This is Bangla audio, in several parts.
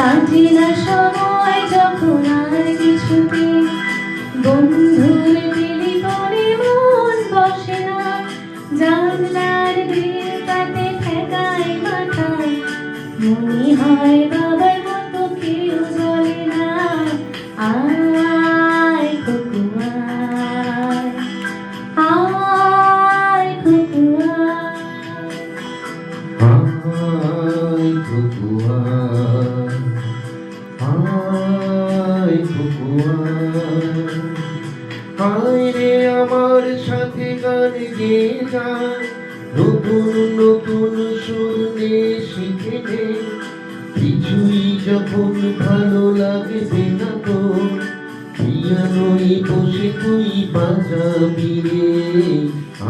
কাটে না সময় যখন আর কিছুতে বন্ধুর টেলিফোনে মন বসে না, জানলার গ্রিল কাটে ঠেকায় মাথায়, মনে হয় বাবার মতো কেউ চলে না। আয় কুকু আয়, আয় কুকু আয় কুকু আয় কুকু আয় রে আমার সাথে গান গেয়ে যা, নতুন নতুন সুর নিয়ে শিখে নে, কিছুই যখন ভালো লাগবে না তো পিয়ানোয় বসে তুই বাজাবি রে।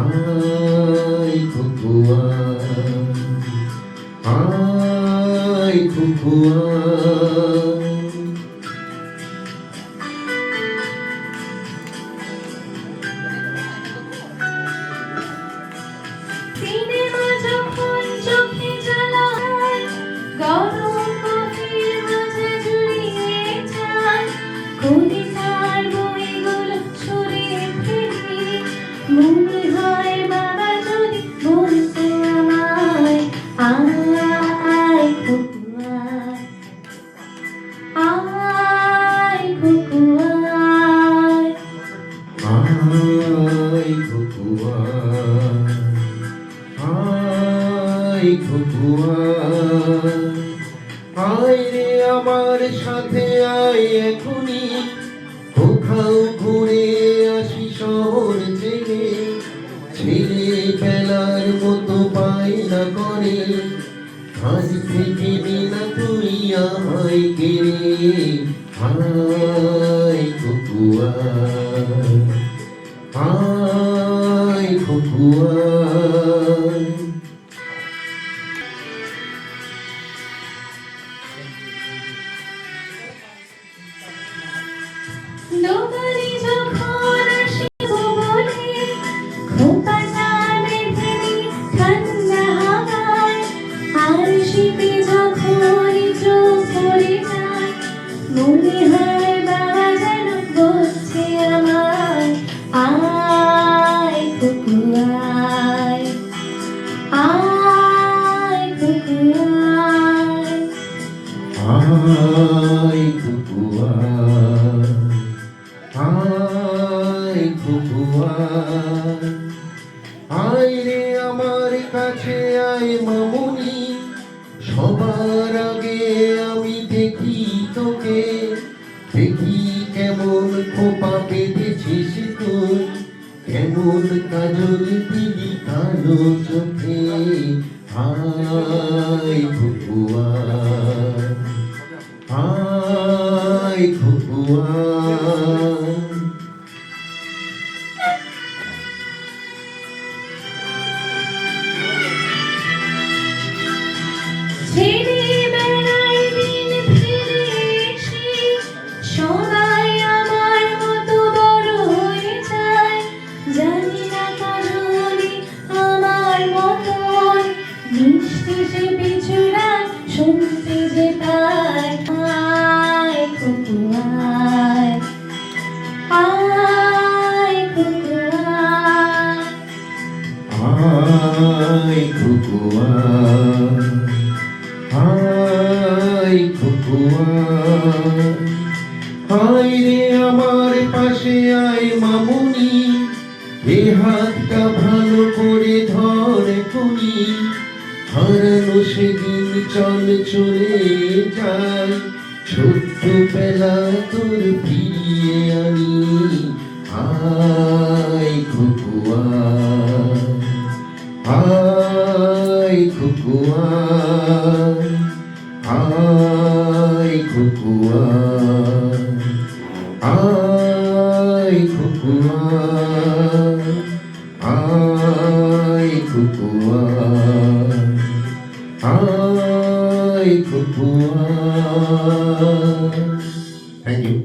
আয় কুকু আয় কুকু সিনেমা যখন চোখে জ্বালায়, গরম কফির মাঝে জড়িয়ে যায়, কবিতার বইগুলো ছড়িয়ে ফেলি, মনে হয় বাবা যদি বলতো আমায়। আয় কুকু আয় কুকু আয়, আয় কুকু আয় কুকু আয় রে আমার সাথে আয় এখনই, কোথাও ঘুরে আসি শহর ছেড়ে, ছেলে বেলার মতো বায়না করে, আজ থেকে দিনা তুই আমায় কেড়ে। আয় কুকু আয় কুকু আয়। দোকানে যখন আসিব বলে, খোঁপাটা বেঁধে নি ঠান্ডা হাওয়ায়, আর শীতে যখন চোখ পড়ে যায়, মনে হয় বাবা যেন বলছে আমায়। আয় কুকু আয়, আয় কুকু আয়, আয় কুকু আয় কুকু আয় রে আমার কাছে আয় মামুনি, সবার আগে আমি দেখি তোকে, দেখি কেমন খোপা বেঁধেছিস তুই, কেমন কাজল দিলি কালো চোখে। আয় কুকু আয় কুকু ছেলেবেলায় দিন ফিরে এসে সবাই আমার মতো বড় হয়ে যায়, জানি না কারণে আমার মতন মিষ্টি সে পিছুড়ায় শুনতে যে তাই। আয় কুকু আয়, আয় কুকু আয়, আয় কুকু আয় কুকু আয় রে আমার পাশে আয় মামুনি, এ হাতটা ভালো করে ধর করি, হারানো সেদিন চল চলে যায়, ছোট্ট বেলা তোর ফিরিয়ে আনি। আয় কুকু আয় কুকু আয় কুকু আয় কুকু আয় কুকু আয় কুকু। Thank you.